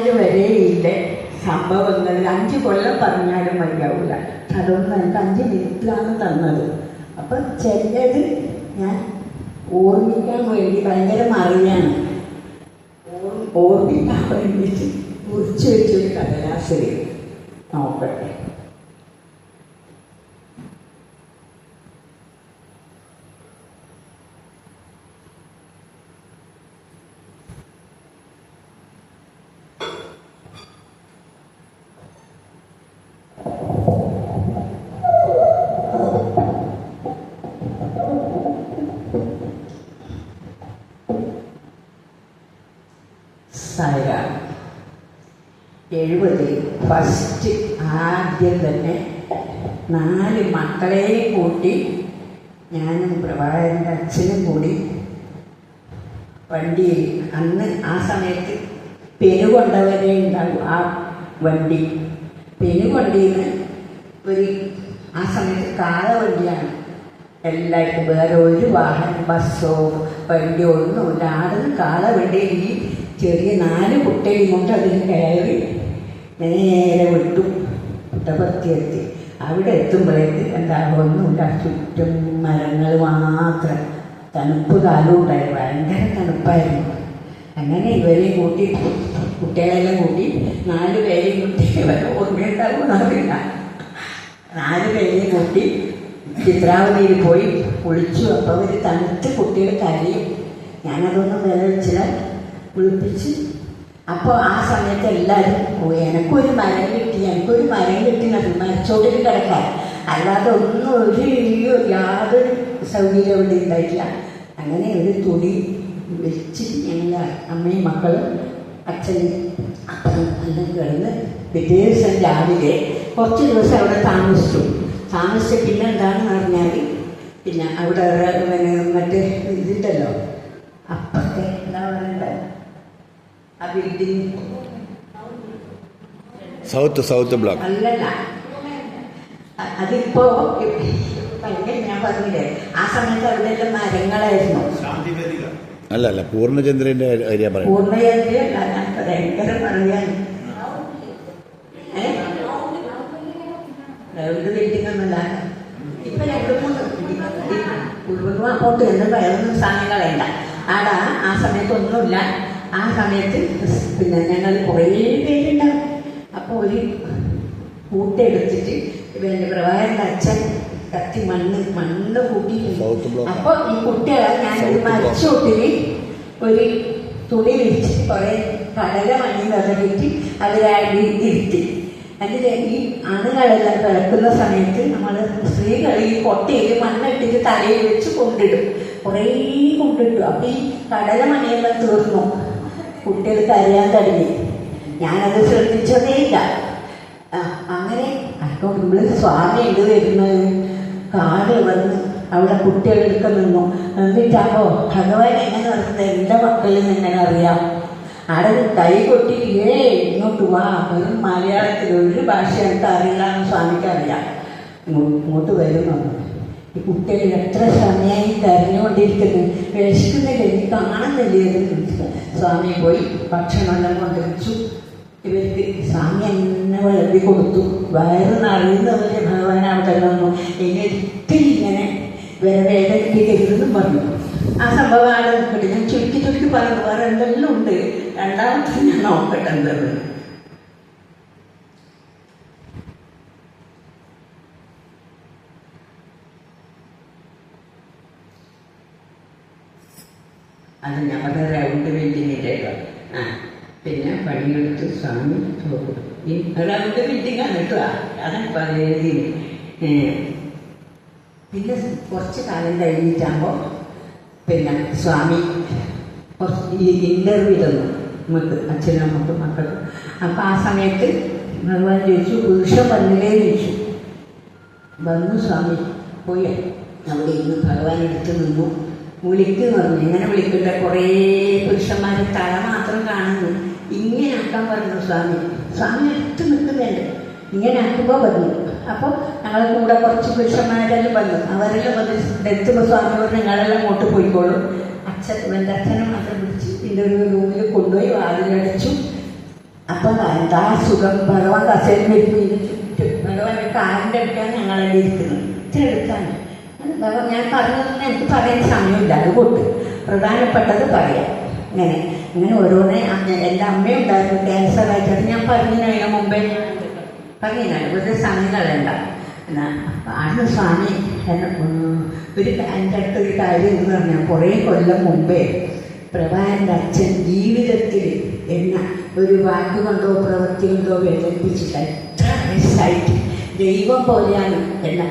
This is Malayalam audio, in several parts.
14 വരെയില്ല സംഭവങ്ങൾ 5 കൊല്ലം പറഞ്ഞാലും മതിയാവില്ല. അതൊന്നും എനിക്ക് 5 മിനിറ്റിലാണ് തന്നത്. അപ്പം ചിലത് ഞാൻ ഓർമ്മിക്കാൻ വേണ്ടി ഭയങ്കര മറിയാണ്, ഓർമ്മിക്കാൻ വേണ്ടിയിട്ട് കുറിച്ച് വെച്ചൊരു കടലാസിൽ നോക്കട്ടെ. സായിരാം 70 ഫസ്റ്റ് ആദ്യം തന്നെ 4 മക്കളെയും കൂട്ടി ഞാനും പ്രഭാകരൻ്റെ അച്ഛനും കൂടി വണ്ടിയിൽ, അന്ന് ആ സമയത്ത് പെരുകൊണ്ടവരെ ഉണ്ടാവും ആ വണ്ടി. പെരുകൊണ്ടിയിൽ ഒരു ആ സമയത്ത് കാളവണ്ടിയാണ് എല്ലാവർക്കും, വേറെ ഒരു വാഹനം ബസ്സോ വണ്ടിയോ ഒന്നുമില്ല. ആടുന്ന് കാളവണ്ടിയിൽ ഈ ചെറിയ 4 കുട്ടിയും കൊണ്ട് അതിൽ കയറി നേരെ വിട്ടു. പുട്ടപർത്തിയെത്തി. അവിടെ എത്തുമ്പോഴേക്ക് ഒന്നുമില്ല, ചുറ്റും മരങ്ങൾ മാത്രം. തണുപ്പ് കാലം ഉണ്ടായി, ഭയങ്കര തണുപ്പായിരുന്നു. അങ്ങനെ ഇവരെയും കൂട്ടി, കുട്ടികളെല്ലാം കൂട്ടി 4 പേരെയും കൂട്ടി, ഓർമ്മയുണ്ടാകുമെന്നറിയില്ല, 4 പേരെയും കൂട്ടി ചിത്രാവതിയിൽ പോയി കുളിച്ചു. അപ്പോൾ അവർ തണുത്ത് കുട്ടികൾ കരയും. ഞാനതൊന്നും വില വെച്ചില്ല, കുളിപ്പിച്ച്. അപ്പോൾ ആ സമയത്ത് എല്ലാവരും പോയി. എനിക്കൊരു മരം കിട്ടി മരച്ചോട്ടിൽ കിടക്കാൻ, അല്ലാതെ ഒന്നും യാതൊരു സൗകര്യം അവിടെ ഉണ്ടായിട്ടില്ല. അങ്ങനെ ഒരു തുണി വെച്ച് ഞങ്ങൾ അമ്മയും മക്കളും അച്ഛനും അപ്പനും എല്ലാം കിടന്ന് പിറ്റേ ദിവസം രാവിലെ കുറച്ച് ദിവസം അവിടെ താമസിച്ച് പിന്നെ എന്താണെന്ന് പറഞ്ഞാൽ, പിന്നെ അവിടെ മറ്റേ ഇതുണ്ടല്ലോ, അപ്പത്തെ എന്താ പറയണ്ട, ആ ബിൽഡിങ് സൗത്ത് ബ്ലോക്ക് അല്ലല്ല, അതിപ്പോ ഞാൻ പറഞ്ഞില്ലേ ആ സമയത്ത് അവിടെ എല്ലാം മരങ്ങളായിരുന്നു. അല്ല പൂർണ്ണചന്ദ്രന്റെ ഏരിയ പറയാം. പൂർണ്ണചന്ദ്രല്ല, ഞാൻ ഭയങ്കര പറയാൻ ബിൽഡിംഗ് ഒന്നുമില്ല. ഇപ്പൊ 2-3 അങ്ങോട്ട് എന്ന് വേറൊന്നും സാധനങ്ങളുണ്ട ആടാ. ആ സമയത്തൊന്നുമില്ല. ആ സമയത്ത് പിന്നെ ഞങ്ങൾ കുറേ പേരുണ്ടാവും. അപ്പോൾ ഒരു കൂട്ടെടുത്തിട്ട് പിന്നെ പ്രഭാകരൻ്റെ അച്ഛൻ കത്തി മണ്ണ് കൂട്ടിയിട്ടുണ്ട്. അപ്പോൾ ഈ കുട്ടികളെ ഞാൻ ഒരു മരച്ചോട്ടിൽ ഒരു തുണി വിരിച്ചിട്ട് കുറേ കടല മണി നിറഞ്ഞിട്ട് അതിലടി ഇരുത്തി. അതിൽ ഈ ആണുങ്ങളെല്ലാം കിടക്കുന്ന സമയത്ത് നമ്മൾ സ്ത്രീകൾ ഈ കൊട്ടയിൽ മണ്ണിട്ടിട്ട് തലയിൽ വെച്ച് കൊണ്ടിടും, കുറേ കൊണ്ടിട്ടു. അപ്പം ഈ കടല മണിയെല്ലാം തീർന്നു, കുട്ടികൾ കരയാൻ തുടങ്ങി. ഞാനത് ശ്രദ്ധിച്ചതേയില്ല. അങ്ങനെ അപ്പോൾ നമ്മൾ സ്വാമി എന്ത് വരുന്നത് കാട് വന്ന് അവിടെ കുട്ടികളെടുക്ക നിന്നു. എന്നിട്ടാണോ ഭഗവാൻ എങ്ങനെ നടക്കുന്നത്, എൻ്റെ മക്കളിൽ എങ്ങനെ അറിയാം. അവിടെ കൈ കൊട്ടി ഇങ്ങോട്ട് വാ, വെറും മലയാളത്തിൽ ഒരു ഭാഷ എനിക്ക് അറിയില്ല എന്ന് സ്വാമിക്ക് അറിയാം. ഇങ്ങോട്ട് വരുന്നു. ഈ കുട്ടികൾ എത്ര സമയമായി കരഞ്ഞുകൊണ്ടിരിക്കുന്നു, വിശക്കുന്നില്ല, എനിക്ക് കാണുന്നില്ല. സ്വാമി പോയി ഭക്ഷണമെല്ലാം കൊണ്ടുവച്ചു. ഇവർക്ക് സ്വാമി എന്നെ വിളമ്പി കൊടുത്തു. വയറ് നിറയുന്നവരെ ഭഗവാൻ അവിടെ വന്നു. ഒരിക്കലും ഇങ്ങനെ വേദനിപ്പിക്കരുതെന്നും പറഞ്ഞു. ആ സംഭവം ആടെ നിൽക്കട്ടെ, ഞാൻ ചുരുക്കി പറഞ്ഞു. വേറെ എന്തെല്ലാം ഉണ്ട്, രണ്ടാമത്തെ ഞാൻ നോക്കട്ടെ എന്തത്. അത് ഞങ്ങളുടെ റൗണ്ട് ബിൽഡിങ്ങിൻ്റെ പിന്നെ പണിയെടുത്ത് സ്വാമി പോകും. ഈ റൗണ്ട് ബിൽഡിങ്ങാണ് കേട്ടോ, അതാണ് പറയുന്നത്. പിന്നെ കുറച്ച് കാലം കഴിഞ്ഞിട്ടാകുമ്പോൾ പിന്നെ സ്വാമി ഈ ഇൻ്റർവ്യൂ തന്നു നമുക്ക്, അച്ഛനും അമ്മക്കും മക്കൾക്കും. അപ്പോൾ ആ സമയത്ത് ഭഗവാൻ ചോദിച്ചു, പുരുഷൻ വന്നില്ലേ ചോദിച്ചു. വന്നു. സ്വാമി പോയി അവിടെ ഇന്ന് ഭഗവാൻ എടുത്ത് നിന്നു. വിളിക്കുന്നു പറഞ്ഞു. എങ്ങനെ വിളിക്കണ്ട, കുറേ പുരുഷന്മാരെ തല മാത്രം കാണുന്നു. ഇങ്ങനെ ആക്കാൻ പറഞ്ഞു സ്വാമി. സ്വാമി എടുത്ത് നിൽക്കുന്നുണ്ട്. ഇങ്ങനെ ആക്കുമ്പോൾ വന്നു. അപ്പോൾ ഞങ്ങളെ കൂടെ കുറച്ച് പുരുഷന്മാരെല്ലാം വന്നു. അവരെല്ലാം വന്ന് എത്തുമ്പോൾ സ്വാമി പറഞ്ഞു, ഞങ്ങളെല്ലാം അങ്ങോട്ട് പോയിക്കോളും. എൻ്റെ അച്ഛനെ മാത്രം പിടിച്ച് ഇതിൻ്റെ ഒരു റൂമിൽ കൊണ്ടുപോയി വാതിലടച്ചു. അപ്പൊ എന്താ സുഖം, ഭഗവാൻ കസേര വെച്ച് ഭഗവാന്റെ കാലിൻ്റെ അടുത്താണ് ഞങ്ങളെല്ലാം ഇരിക്കുന്നത്, ഇത്ര എടുത്താണ്. ഭഗവാൻ ഞാൻ പറഞ്ഞതൊന്നും എനിക്ക് പറയാൻ സമയമില്ല, അതുകൊണ്ട് പ്രധാനപ്പെട്ടത് പറയാം. ഇങ്ങനെ ഓരോന്നെ എൻ്റെ അമ്മയും ഉണ്ടായിരുന്നു ക്യാൻസർ ആയിട്ട്, ഞാൻ പറഞ്ഞതിന് മുമ്പേ പറഞ്ഞാൽ ഒരു സമയം കളയണ്ട. ആണ് സ്വാമി എൻ്റെ അടുത്തൊരു കാര്യം എന്ന് പറഞ്ഞാൽ, കുറേ കൊല്ലം മുമ്പേ പ്രഭാകരൻ്റെ അച്ഛൻ ജീവിതത്തിൽ എന്നെ ഒരു വാക്കുകൊണ്ടോ പ്രവൃത്തി കൊണ്ടോ വേദനിപ്പിച്ചില്ല. എത്ര വയസ്സായിട്ട് ദൈവം പോലെയാണ് എന്നെ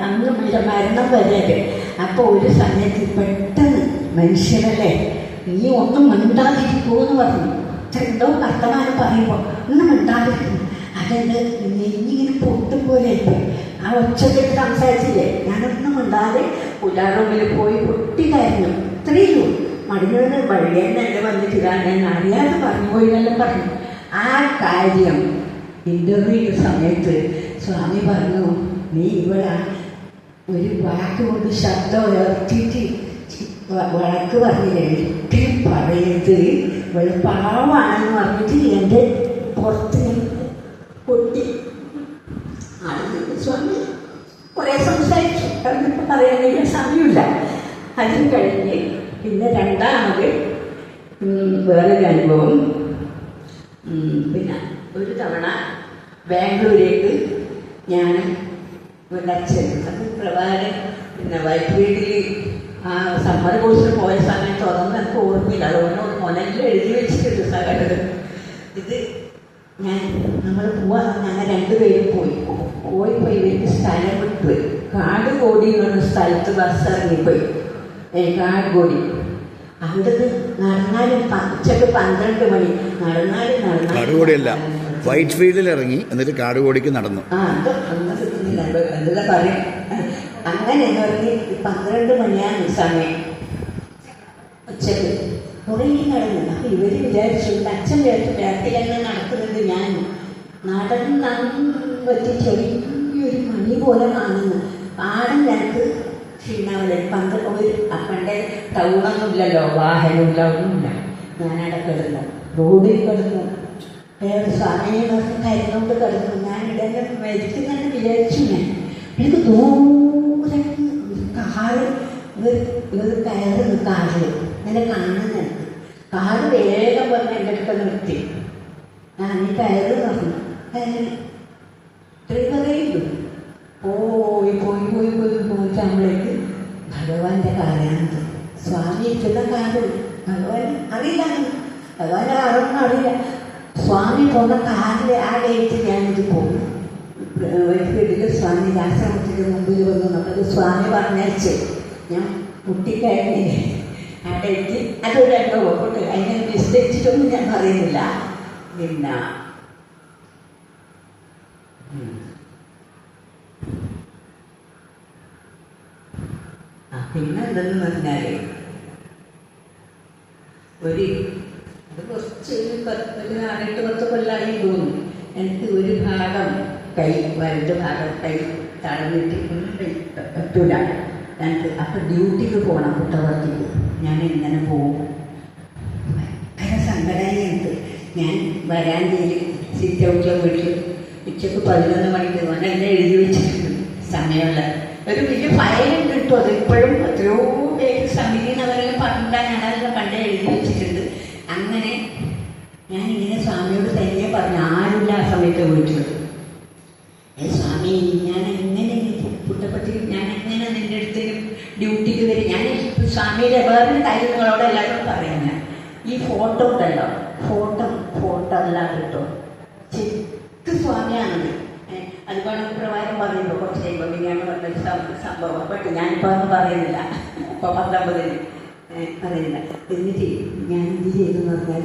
അന്ന് മരണം വരെ. അപ്പോൾ ഒരു സമയത്ത് പെട്ടെന്ന് മനുഷ്യരല്ലേ, നീ ഒന്നും മിണ്ടാതിരിക്കുമെന്ന് പറഞ്ഞു. എന്തോ വർത്തമാനം പറയുമ്പോൾ ഒന്നും മിണ്ടാതിരിക്കുന്നു. അതെന്ത് നെഞ്ഞിങ്ങനെ പൊട്ടും പോലെ ആ ഒച്ചക്കെട്ട് സംസാരിച്ചില്ലേ, ഞാനൊന്നും മിണ്ടാതെ പുലാറൂമിൽ പോയി പൊട്ടിക്കായിരുന്നു. ഇത്രയും മടിഞ്ഞതിന് വഴിയെന്നെ വന്നിട്ടില്ല, ഞാൻ അറിയാതെ പറഞ്ഞു പോയി എന്നെല്ലാം പറഞ്ഞു. ആ കാര്യം ഇൻ്റർവ്യൂ സമയത്ത് സ്വാമി പറഞ്ഞു, നീ ഇവിടെ ഒരു വാക്ക് കൊണ്ട് ശബ്ദം ഉയർത്തിയിട്ട് വഴക്ക് പറഞ്ഞില്ലേ, ഒരിക്കലും പറയരുത്, ഇവിടെ പാവാണെന്ന് പറഞ്ഞിട്ട് എൻ്റെ പുറത്ത് പൊട്ടി. സ്വാമി കുറേ സംസാരിച്ചു, അതിപ്പോൾ പറയാൻ വലിയ സമയമില്ല. അതും കഴിഞ്ഞ് പിന്നെ രണ്ടാമത് വേറൊരു അനുഭവം. പിന്നെ ഒരു തവണ ബാംഗ്ലൂരേക്ക് ഞാൻ അച്ഛൻ അത് പ്രഭാകരൻ പിന്നെ വൈറ്റ് വീട്ടിൽ ആ സമ്മർ കോഴ്സിന് പോയ സമയത്ത് അതൊന്നും എനിക്ക് ഓർമ്മയില്ല, അതുകൊണ്ട് മുതലിൽ എഴുതി വെച്ചിട്ടുണ്ട് സകലത്. ഇത് നമ്മൾ പോവാൻ ഞങ്ങൾ രണ്ടുപേരും പോയിപ്പോൾ ഇവർക്ക് സ്ഥലം വിട്ടുപോയി. കാടുകോടി എന്ന് പറഞ്ഞ സ്ഥലത്ത് ബസ് ഇറങ്ങിപ്പോയി. കാടുകോടി അവിടുന്ന് നടന്നാലും ഉച്ചക്ക് 12 മണി കാടുകോടിയല്ല, വൈറ്റ് ഫീൽഡിൽ ഇറങ്ങി എന്നിട്ട് കാടുകോടിക്ക് നടന്നു. എന്താ പറയും, അങ്ങനെ എന്ന് പറഞ്ഞ് 12 മണിയാണ് സമയം ഉച്ചക്ക്. കുറേ നടന്നു. അപ്പം ഇവർ വിചാരിച്ചു, അച്ഛൻ വിചാരിച്ചു രാത്രിയെല്ലാം നടക്കുന്നുണ്ട്. ഞാൻ നടന്നെത്തി ചെറിയൊരു മണി പോലെ കാണുന്നു. ആടും ഞങ്ങൾക്ക് ക്ഷീണാവില്ല. പണ്ടേ ടൗണൊന്നുമില്ലല്ലോ, വാഹനമില്ല, ഒന്നുമില്ല. ഞാനവിടെ കിടന്നു, റോഡിൽ കിടന്നു. വേറെ സമയം നോക്കി കരുന്നുകൊണ്ട് കിടന്നു. ഞാൻ ഇടന്നെ മരിക്കുന്നെന്ന് വിചാരിച്ചു. എനിക്ക് ദൂരെ കാറ് ഇത് കയറുന്നു. കാറിൽ ഇങ്ങനെ കാണുന്നുണ്ട്. കാറ് വേഗം വന്ന് എൻ്റെ അടുത്ത് നിർത്തി. ഞാൻ ഈ കയറ് പറഞ്ഞു, ഡ്രൈവറേയും പോയിട്ടാകുമ്പോഴേക്ക് ഭഗവാന്റെ കാറാണത്. സ്വാമി ഇരിക്കുന്ന കാറ് ഭഗവാൻ അറിയില്ല, ഭഗവാൻ ആറൊന്നും അറിയില്ല. സ്വാമി പോകുന്ന കാറിൽ ആ ഡേറ്റ് ഞാനിത് പോകും. വീട്ടിൽ സ്വാമി ആശ്രമത്തിന് മുമ്പിൽ വന്നു. നമ്മൾ സ്വാമി പറഞ്ഞയച്ച് ഞാൻ കുട്ടിക്കായിരുന്നില്ലേ ആ ഡേറ്റ് അതൊരു അനുഭവം കൊണ്ട് അതിനെ വിസ്തരിച്ചിട്ടൊന്നും ഞാൻ പറയുന്നില്ല. പിന്നെ പിന്നെ എന്തെന്ന് പറഞ്ഞാൽ അത് കുറച്ച് ഒരു 8-10 കൊല്ലമായി തോന്നുന്നു. എനിക്ക് ഒരു ഭാഗം കൈ, വലത് ഭാഗം കൈ തടഞ്ഞിട്ട് പറ്റൂല ഞങ്ങൾക്ക്. അപ്പം ഡ്യൂട്ടിക്ക് പോകണം കുട്ടവർത്തിക്ക്. ഞാൻ എങ്ങനെ പോകും? ഭയങ്കര സങ്കടമായിട്ട് ഞാൻ വരാന്തയിൽ സിറ്റ് ഔട്ടിലെ വീട്ടിൽ ഉച്ചക്ക് 11 മണിക്ക് വന്ന് എന്നെ എഴുതി വെച്ചിട്ടുണ്ട് സമയമുള്ള ഒരു വലിയ ഫയലുണ്ട് കിട്ടും. അത് ഇപ്പോഴും എത്രയോ പേര് സമിതിന്നവരെല്ലാം പറഞ്ഞിട്ടാണ് ഞാനതെല്ലാം പണ്ടേ എഴുതി വെച്ചിട്ടുണ്ട്. അങ്ങനെ ഞാനിങ്ങനെ സ്വാമിയോട് തന്നെ പറഞ്ഞു, ആരുമില്ല ആ സമയത്ത് വീട്ടിൽ. സ്വാമി ഞാൻ എങ്ങനെ പുട്ടപ്പെട്ടി ഞാൻ എങ്ങനെ നിൻ്റെ അടുത്ത് ഡ്യൂട്ടിക്ക് വരും? ഞാൻ സ്വാമിയുടെ വേറെ കാര്യങ്ങളോട് എല്ലാവരും പറയുന്നത് ഈ ഫോട്ടോ ഉണ്ടല്ലോ, ഫോട്ടോ എല്ലാം കിട്ടും. ശരിക്കും സ്വാമിയാണത്. അതുപോലെ പ്രകാരം പറയുമ്പോൾ കുറച്ച് കഴിയുമ്പോൾ പിന്നെയാണ് പറഞ്ഞൊരു സംഭവം. പക്ഷെ ഞാനിപ്പോൾ ഒന്നും പറയുന്നില്ല, ഇപ്പോൾ 19-ന് പറയുന്നില്ല. എന്നിട്ട് ഞാൻ എന്ത് ചെയ്തെന്ന് പറഞ്ഞാൽ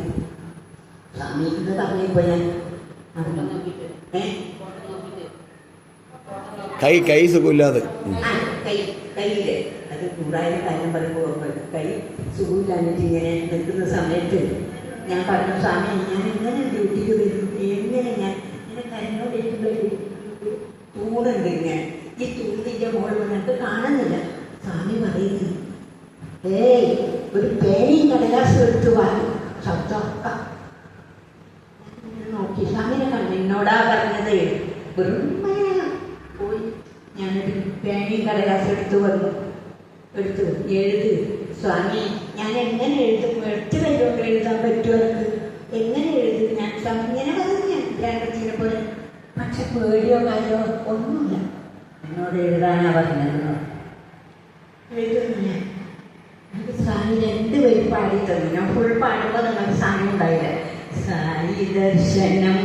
സ്വാമി ഇത് പറഞ്ഞപ്പോൾ ഞാൻ അവിടെ നോക്കിയിട്ട് കൈ സുഖമില്ലാതെ കയ്യില് അത് കൂടായ കാര്യം പറയുമ്പോൾ കൈ സുഖമില്ലാഞ്ഞിട്ട് ഇങ്ങനെ നിൽക്കുന്ന സമയത്ത് ഞാൻ പറഞ്ഞു, സ്വാമി ഞാൻ എങ്ങനെ ഡ്യൂട്ടിക്ക് വരും? എങ്ങനെ ഞാൻ ഇങ്ങനെ കരഞ്ഞോണ്ടിരിക്കുമ്പോൾ തൂണുണ്ട്, ഇങ്ങനെ ഈ തൂണിൻ്റെ മുകളിൽ ഞങ്ങൾക്ക് കാണുന്നില്ല. സ്വാമി പറയുന്നു, ഒരു പേനയും കടലാസും എടുത്ത് വാങ്ങി ശബ്ദമൊക്കെ അവനോടാ പറഞ്ഞത്. പോയി ഞാനൊരു പേനയും കടലാസും എടുത്തു എഴുത് സ്വാമി, ഞാൻ എങ്ങനെ എഴുതും? 8 വരിയൊക്കെ എഴുതാൻ പറ്റുമോ? എങ്ങനെ എഴുതും? ഞാൻ സ്വാമി ഇങ്ങനെ പറഞ്ഞു ബ്രാൻഡത്തിനെ പോലെ. പക്ഷെ പേടിയോ കാര്യോ ഒന്നുമില്ല. എന്നോട് എഴുതാനാ പറഞ്ഞത്. എഴുതുന്നു ഞാൻ. എനിക്ക് സ്വാമി 2 വരി പാടി തന്നു. ഞാൻ ഫുൾ പാടുമ്പോൾ നിങ്ങൾക്ക് സമയം ഉണ്ടായില്ല. സായി ദർശനം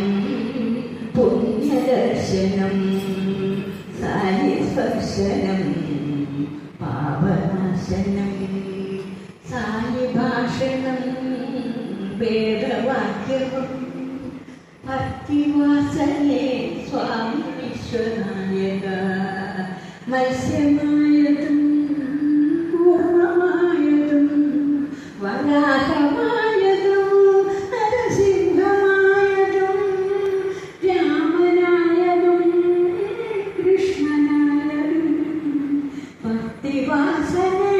പുണ്യദർശനം സായി സ്പർശനം പാപനാശനം സായി ഭാഷണം വേദവാക്യം ഭക്തിവാസനേ സ്വാമി വിശ്വനായക മത്സ്യമായതും കൂർമ്മമായതും വരാഹമായതും നരസിംഹമായതും രാമനായതും കൃഷ്ണനായതും ഭക്തിവാസനേ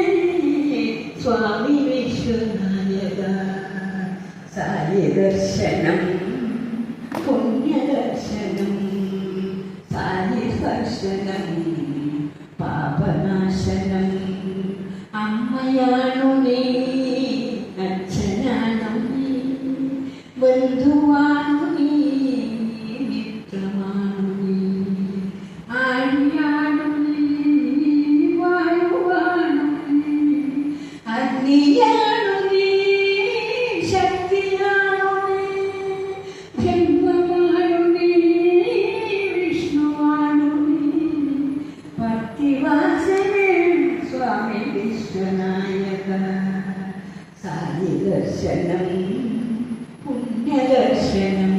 സ്വാമി വിശ്വനായക സായി ദർശനം പുണ്യദർശനം സായി സ്പർശനം പാപനാശനം അമ്മയാണു നീ അച്ഛനാണു നീ ബന്ധുവാണു നീ മിത്രമാണു നീ ആഴിയാണു നീ വായുവാണു നീ അഗ്നിയാണു നീ ശക്തിയാണു നീ ബ്രഹ്മമാണു നീ വിഷ്ണുവാണു നീ ഭക്തിവാസനേ സ്വാമി വിശ്വനായക സായി ദർശനം പുണ്യദർശനം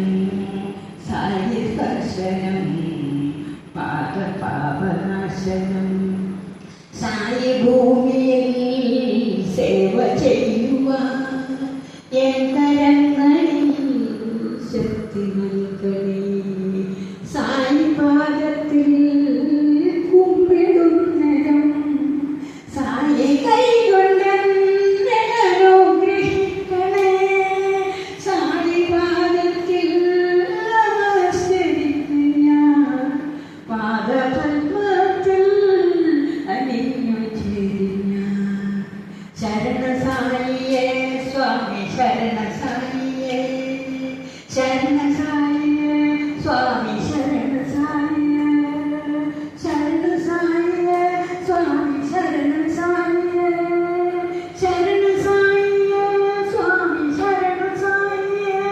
സായി സ്പർശനം പാപനാശനം സായി ഭൂമിയിൽ സേവ ചെയ്യുവാൻ എന്തരങ്ങളിൽ ശക്തി നൽകണേ സായി പാദത്തിൽ കുമ്പിടുന്നതും സായി കൈകൊണ്ട് അനുഗ്രഹിക്കണേ സായി പാദത്തിൽ നമസ്കരിക്കുന്ന പാദപത്മത്തിൽ അണിഞ്ഞു ചേരുന്ന ശരണ സായിയേ സ്വാമി ശരണ സായിയേ ശരണ സായിയേ സ്വാമി ശരണ സായിയേ ശരണ സായിയേ സ്വാമി ശരണ സായിയേ ശരണ സായിയേ സ്വാമി ശരണ സായിയേ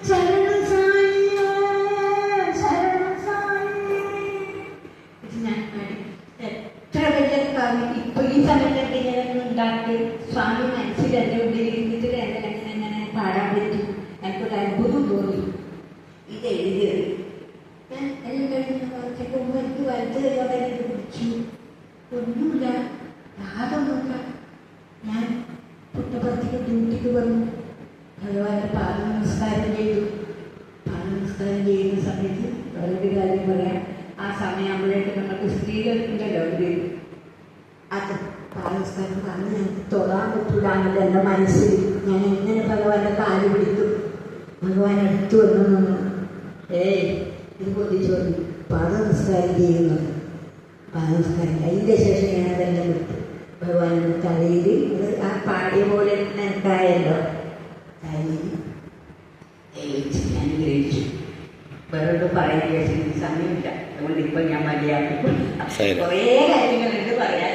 ശരണ സായിയേ ശരണ സായിയേ. ഇത് ഞാൻ എത്ര വലിയ കവി ഇപ്പൊ ഈ സമയത്തൊക്കെ ഞാനൊന്നും ഉണ്ടാക്കി സ്വാമി മനസ്സിൽ എൻ്റെ ഉള്ളിൽ ഇരുന്നിട്ട് എങ്ങനെ പാടാൻ പറ്റും. എനിക്കൊരു അത്ഭുതം തോന്നി ഇത് എഴുതിയത്. ഞാൻ എല്ലാം കഴിഞ്ഞ കുറച്ചൊക്കെ മുമ്പ് എനിക്ക് വലുത് കഴിയാതെ ഇത് പിടിച്ചു. ഒന്നുമില്ല, യാതൊന്നുമില്ല. ഞാൻ പുട്ടപ്പുറത്തേക്ക് ഡ്യൂട്ടിക്ക് വന്നു. ഭഗവാന്റെ പാദ നമസ്കാരം ചെയ്തു. പാദ നമസ്കാരം ചെയ്യുന്ന സമയത്ത് വേറൊരു കാര്യം പറയാം. ആ സമയമാകുമ്പോഴേക്ക് നമുക്ക് സ്ത്രീകൾക്കുണ്ടല്ലോ ഒരു അത് പാദനമസ്കാരം കാരണം ഞങ്ങൾക്ക് തൊടാൻ പറ്റൂലാന്നല്ല എൻ്റെ മനസ്സിൽ. ഞാൻ എങ്ങനെ ഭഗവാന്റെ കാല് പിടിക്കും? ഭഗവാൻ അടുത്ത് വന്നു നിന്നു. ഇത് പൊതിച്ചു വന്നു പാദനമസ്കാരം ചെയ്യുന്നത്. പാദനമസ്കാരം അതിൻ്റെ ശേഷം ഞാൻ അതെല്ലാം വിട്ടു. ഭഗവാന്റെ തലയിൽ ആ പാടിയ പോലെ എനിക്കായല്ലോ തലയിൽ ഞാൻ ഗ്രഹിച്ചു. വേറോട് പറയാൻ വിചാരിച്ചു സമയമില്ല. അതുകൊണ്ട് ഇപ്പം ഞാൻ മതിയാക്കും. കുറേ കാര്യങ്ങളുണ്ട് പറയാൻ.